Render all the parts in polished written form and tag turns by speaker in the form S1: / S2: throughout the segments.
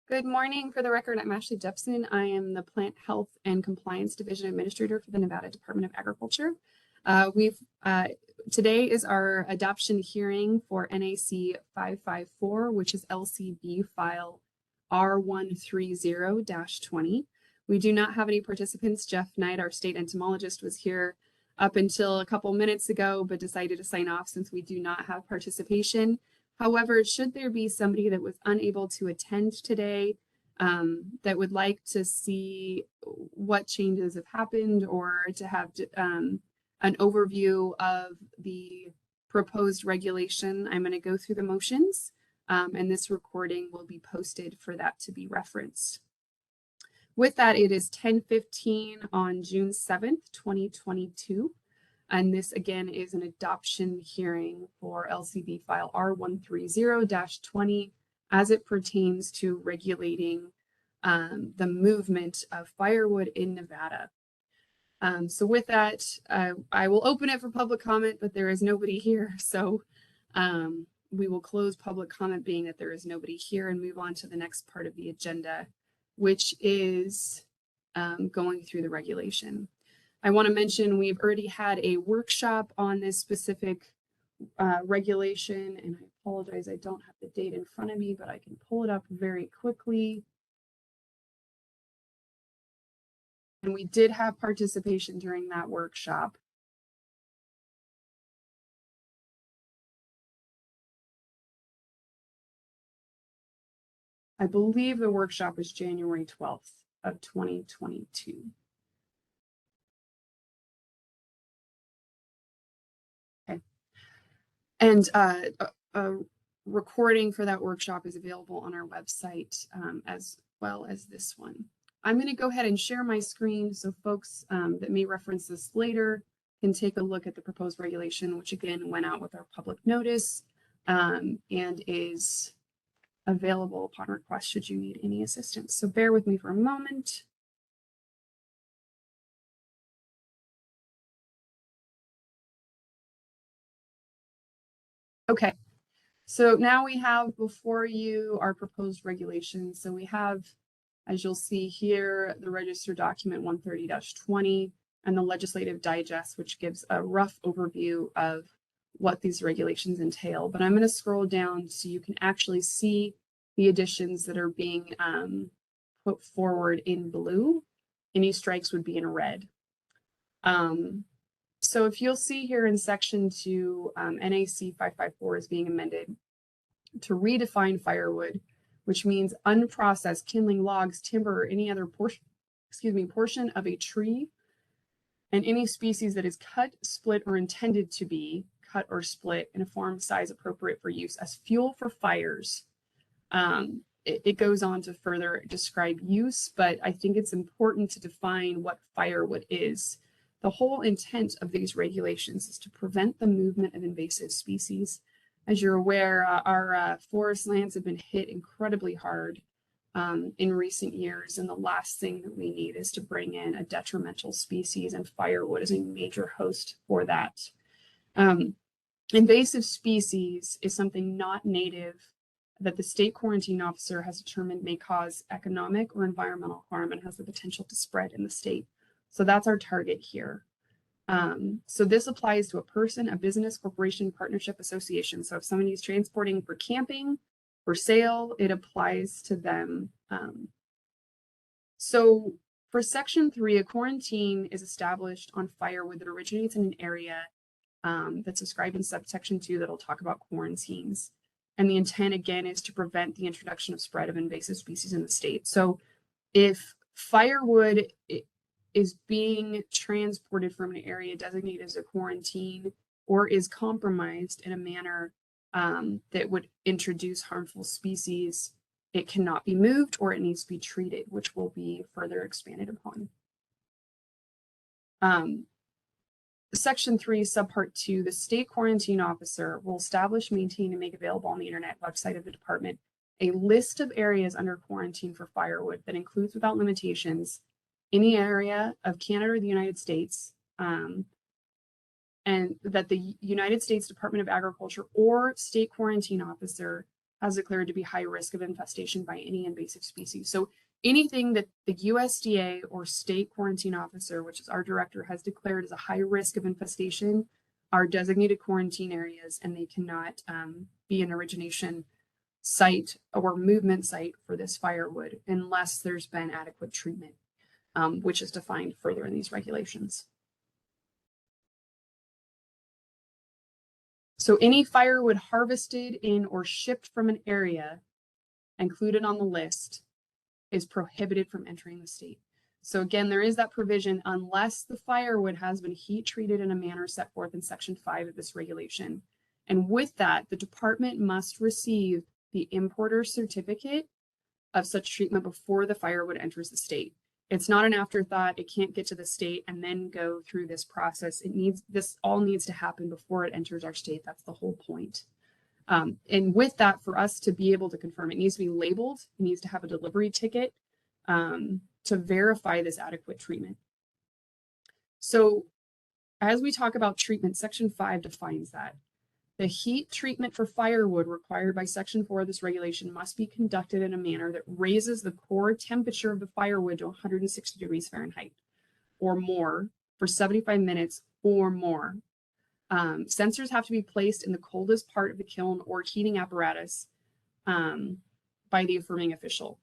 S1: Good morning. For the record, I'm Ashley Jepson. I am the Plant Health and Compliance Division Administrator for the Nevada Department of Agriculture. Today is our adoption hearing for NAC 554, which is LCB file R130-20. We do not have any participants. Jeff Knight, our state entomologist, was here up until a couple minutes ago, but decided to sign off since we do not have participation. However, should there be somebody that was unable to attend today that would like to see what changes have happened or to have an overview of the proposed regulation, I'm going to go through the motions and this recording will be posted for that to be referenced. With that, it is 10:15 on June 7th, 2022. And this again is an adoption hearing for LCB file R130-20 as it pertains to regulating the movement of firewood in Nevada. So with that, I will open it for public comment, but there is nobody here. So we will close public comment being that there is nobody here and move on to the next part of the agenda, which is going through the regulation. I want to mention we've already had a workshop on this specific regulation, and I apologize, I don't have the date in front of me, but I can pull it up very quickly. And we did have participation during that workshop. I believe the workshop was January 12th of 2022. And a recording for that workshop is available on our website as well as this one. I'm going to go ahead and share my screen so folks that may reference this later can take a look at the proposed regulation, which again went out with our public notice and is available upon request should you need any assistance. So bear with me for a moment. Okay, so now we have before you our proposed regulations. So we have, as you'll see here, the registered document 130-20 and the legislative digest, which gives a rough overview of what these regulations entail. But I'm going to scroll down so you can actually see the additions that are being put forward in blue. Any strikes would be in red. So if you'll see here in section 2, NAC 554 is being amended to redefine firewood, which means unprocessed kindling, logs, timber, or any other portion of a tree, and any species that is cut, split, or intended to be cut or split in a form size appropriate for use as fuel for fires. It goes on to further describe use, but I think it's important to define what firewood is. The whole intent of these regulations is to prevent the movement of invasive species. As you're aware, our forest lands have been hit incredibly hard in recent years, and the last thing that we need is to bring in a detrimental species, and firewood is a major host for that. Invasive species is something not native that the state quarantine officer has determined may cause economic or environmental harm and has the potential to spread in the state. So that's our target here. So this applies to a person, a business, corporation, partnership, association. So if somebody is transporting for camping, for sale, it applies to them. So for section 3, a quarantine is established on firewood that originates in an area that's described in subsection 2 that'll talk about quarantines. And the intent again is to prevent the introduction of spread of invasive species in the state. So if firewood is being transported from an area designated as a quarantine or is compromised in a manner that would introduce harmful species, it cannot be moved or it needs to be treated, which will be further expanded upon. Section 3, subpart 2, the state quarantine officer will establish, maintain, and make available on the internet website of the department a list of areas under quarantine for firewood that includes without limitations any area of Canada or the United States, and that the United States Department of Agriculture or state quarantine officer has declared to be high risk of infestation by any invasive species. So anything that the USDA or state quarantine officer, which is our director, has declared as a high risk of infestation are designated quarantine areas, and they cannot be an origination site or movement site for this firewood unless there's been adequate treatment, which is defined further in these regulations. So any firewood harvested in or shipped from an area included on the list is prohibited from entering the state. So again, there is that provision unless the firewood has been heat treated in a manner set forth in Section 5 of this regulation. And with that, the department must receive the importer's certificate of such treatment before the firewood enters the state. It's not an afterthought. It can't get to the state and then go through this process. This all needs to happen before it enters our state. That's the whole point. And with that, for us to be able to confirm, it needs to be labeled. It needs to have a delivery ticket to verify this adequate treatment. So as we talk about treatment, Section 5 defines that. The heat treatment for firewood required by Section 4 of this regulation must be conducted in a manner that raises the core temperature of the firewood to 160 degrees Fahrenheit or more for 75 minutes or more. Sensors have to be placed in the coldest part of the kiln or heating apparatus by the affirming official.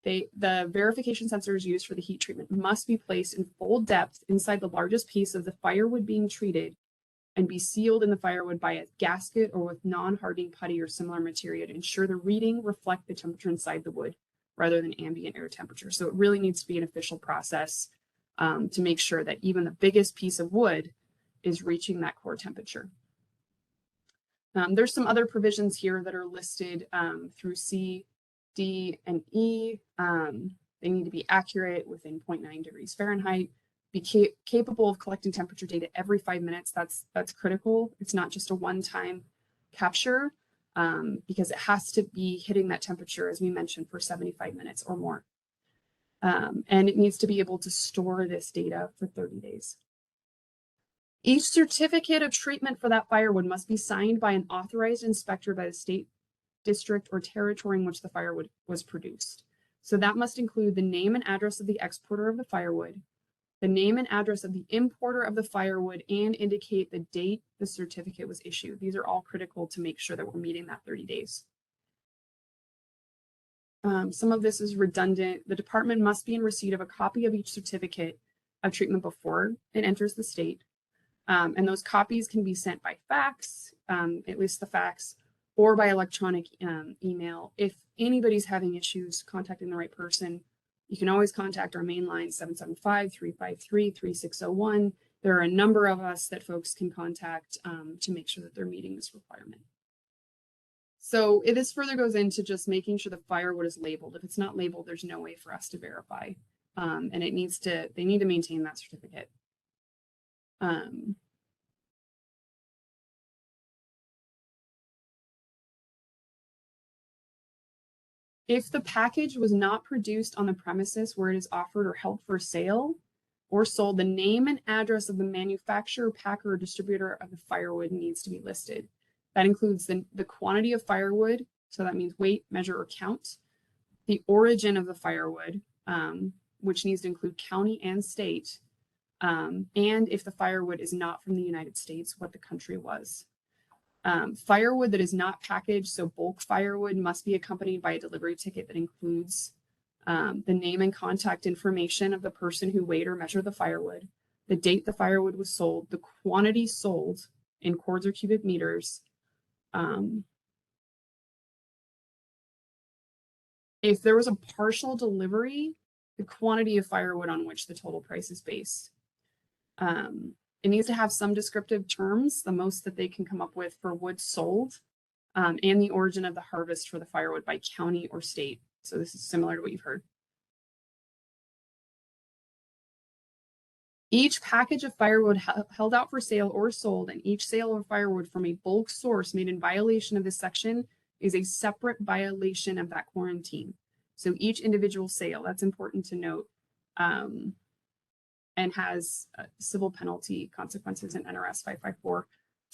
S1: The verification sensors used for the heat treatment must be placed in full depth inside the largest piece of the firewood being treated and be sealed in the firewood by a gasket or with non-hardening putty or similar material to ensure the reading reflect the temperature inside the wood rather than ambient air temperature. So it really needs to be an official process to make sure that even the biggest piece of wood is reaching that core temperature. There's some other provisions here that are listed through C, D, and E. They need to be accurate within 0.9 degrees Fahrenheit, be capable of collecting temperature data every 5 minutes. That's critical. It's not just a one-time capture because it has to be hitting that temperature, as we mentioned, for 75 minutes or more. And it needs to be able to store this data for 30 days. Each certificate of treatment for that firewood must be signed by an authorized inspector by the state, district, or territory in which the firewood was produced. So that must include the name and address of the exporter of the firewood, the name and address of the importer of the firewood, and indicate the date the certificate was issued. These are all critical to make sure that we're meeting that 30 days. Some of this is redundant. The department must be in receipt of a copy of each certificate of treatment before it enters the state. And those copies can be sent by fax, at least the fax, or by electronic email. If anybody's having issues contacting the right person, you can always contact our main line, 775-353-3601. There are a number of us that folks can contact to make sure that they're meeting this requirement. So this further goes into just making sure the firewood is labeled. If it's not labeled, there's no way for us to verify. And they need to maintain that certificate. If the package was not produced on the premises where it is offered or held for sale or sold, the name and address of the manufacturer, packer, or distributor of the firewood needs to be listed. That includes the quantity of firewood, so that means weight, measure, or count, the origin of the firewood, which needs to include county and state, and if the firewood is not from the United States, what the country was. Firewood that is not packaged, so bulk firewood, must be accompanied by a delivery ticket that includes the name and contact information of the person who weighed or measured the firewood, the date the firewood was sold, the quantity sold in cords or cubic meters, if there was a partial delivery, the quantity of firewood on which the total price is based. It needs to have some descriptive terms, the most that they can come up with for wood sold, and the origin of the harvest for the firewood by county or state. So this is similar to what you've heard. Each package of firewood held out for sale or sold, and each sale of firewood from a bulk source made in violation of this section is a separate violation of that quarantine. So each individual sale, that's important to note, and has civil penalty consequences in NRS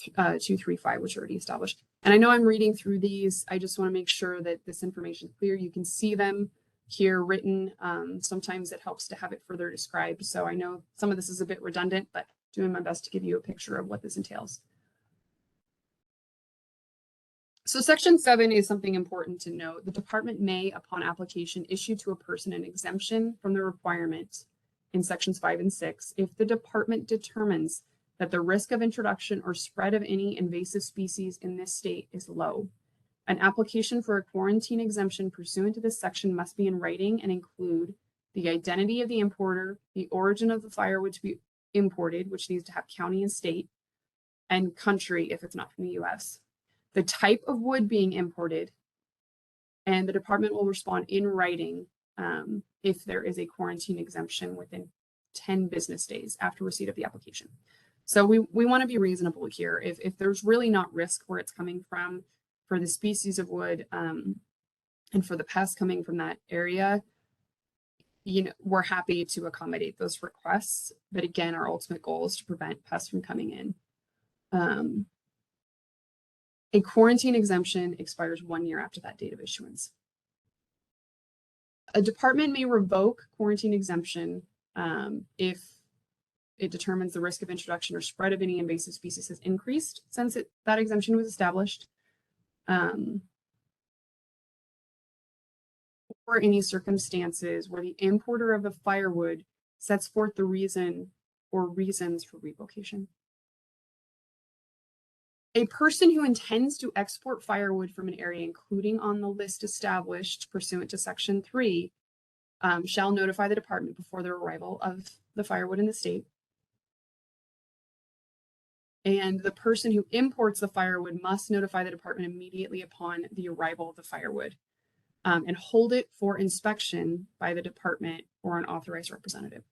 S1: 554-235, which are already established. And I know I'm reading through these. I just want to make sure that this information is clear. You can see them here written. Sometimes it helps to have it further described. So I know some of this is a bit redundant, but doing my best to give you a picture of what this entails. So Section 7 is something important to note. The department may, upon application, issue to a person an exemption from the requirement in Sections 5 and 6 if the department determines that the risk of introduction or spread of any invasive species in this state is low. An application for a quarantine exemption pursuant to this section must be in writing and include the identity of the importer, the origin of the firewood to be imported, which needs to have county and state, and country if it's not from the US. The type of wood being imported, and the department will respond in writing if there is a quarantine exemption within 10 business days after receipt of the application. So we want to be reasonable here. If there's really not risk where it's coming from for the species of wood and for the pests coming from that area, we're happy to accommodate those requests. But again, our ultimate goal is to prevent pests from coming in. A quarantine exemption expires 1 year after that date of issuance. A department may revoke quarantine exemption if it determines the risk of introduction or spread of any invasive species has increased since that exemption was established, or any circumstances where the importer of the firewood sets forth the reason or reasons for revocation. A person who intends to export firewood from an area, including on the list established pursuant to Section 3, shall notify the department before the arrival of the firewood in the state. And the person who imports the firewood must notify the department immediately upon the arrival of the firewood and hold it for inspection by the department or an authorized representative.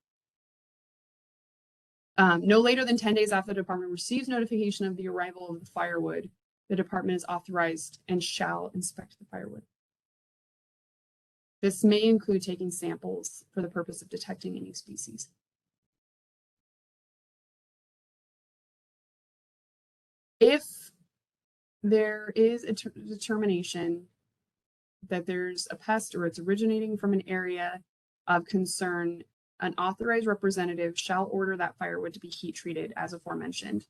S1: No later than 10 days after the department receives notification of the arrival of the firewood, the department is authorized and shall inspect the firewood. This may include taking samples for the purpose of detecting any species. If there is a determination that there's a pest or it's originating from an area of concern, an authorized representative shall order that firewood to be heat treated as aforementioned,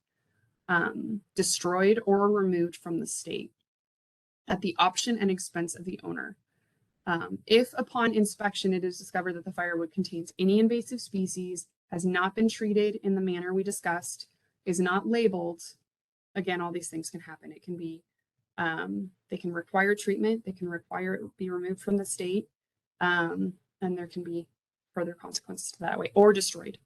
S1: destroyed or removed from the state at the option and expense of the owner. If upon inspection it is discovered that the firewood contains any invasive species, has not been treated in the manner we discussed, is not labeled, again, all these things can happen. It can be, they can require treatment, they can require it be removed from the state, and there can be further consequences to that way, or destroyed.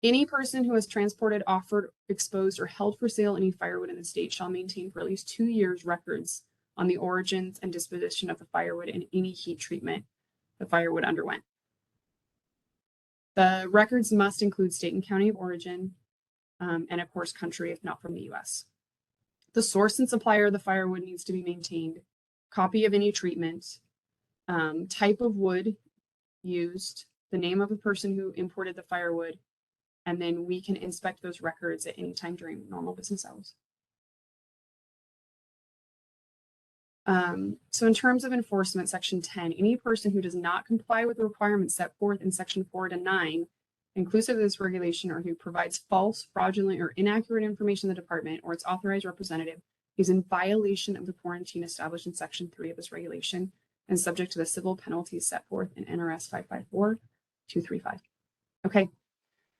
S1: Any person who has transported, offered, exposed, or held for sale any firewood in the state shall maintain for at least 2 years records on the origins and disposition of the firewood and any heat treatment the firewood underwent. The records must include state and county of origin, and of course, country if not from the US. The source and supplier of the firewood needs to be maintained, copy of any treatment, type of wood used, the name of the person who imported the firewood, and then we can inspect those records at any time during normal business hours. So in terms of enforcement, Section 10, any person who does not comply with the requirements set forth in Section 4 to 9, inclusive of this regulation, or who provides false, fraudulent, or inaccurate information to the department or its authorized representative, is in violation of the quarantine established in Section 3 of this regulation and subject to the civil penalties set forth in NRS 554-235. Okay,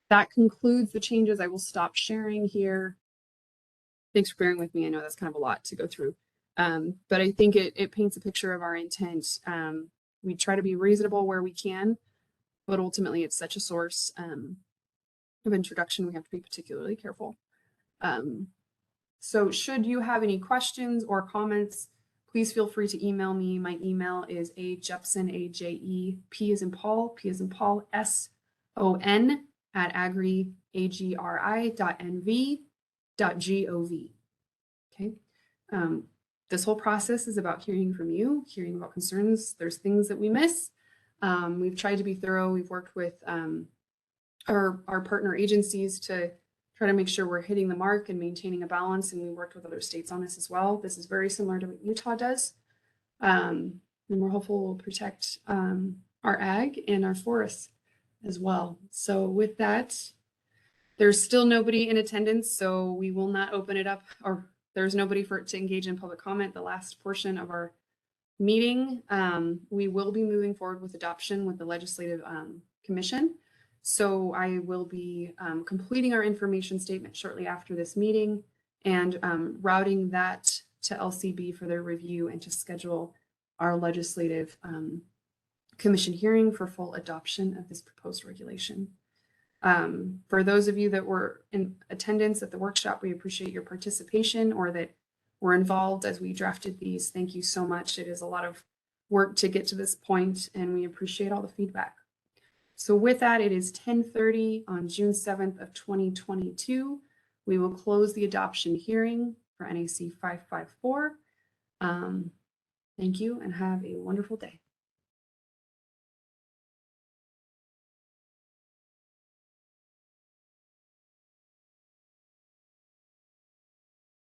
S1: that concludes the changes. I will stop sharing here. Thanks for bearing with me. I know that's kind of a lot to go through. But I think it paints a picture of our intent. We try to be reasonable where we can, but ultimately it's such a source of introduction, we have to be particularly careful. So should you have any questions or comments, please feel free to email me. My email is ajepson, A-J-E-P as in Paul, P as in Paul, S-O-N @agri.nv.gov. Okay. This whole process is about hearing from you, hearing about concerns. There's things that we miss. We've tried to be thorough. We've worked with our partner agencies to try to make sure we're hitting the mark and maintaining a balance. And we worked with other states on this as well. This is very similar to what Utah does. And we're hopeful we'll protect our ag and our forests as well. So with that, there's still nobody in attendance, so we will not open it up, or there's nobody for it to engage in public comment, the last portion of our meeting. We will be moving forward with adoption with the Legislative Commission. So I will be completing our information statement shortly after this meeting and routing that to LCB for their review and to schedule our Legislative Commission hearing for full adoption of this proposed regulation. For those of you that were in attendance at the workshop, we appreciate your participation, or that were involved as we drafted these. Thank you so much. It is a lot of work to get to this point, and we appreciate all the feedback. So with that, it is 10:30 on June 7th of 2022. We will close the adoption hearing for NAC 554. Thank you and have a wonderful day.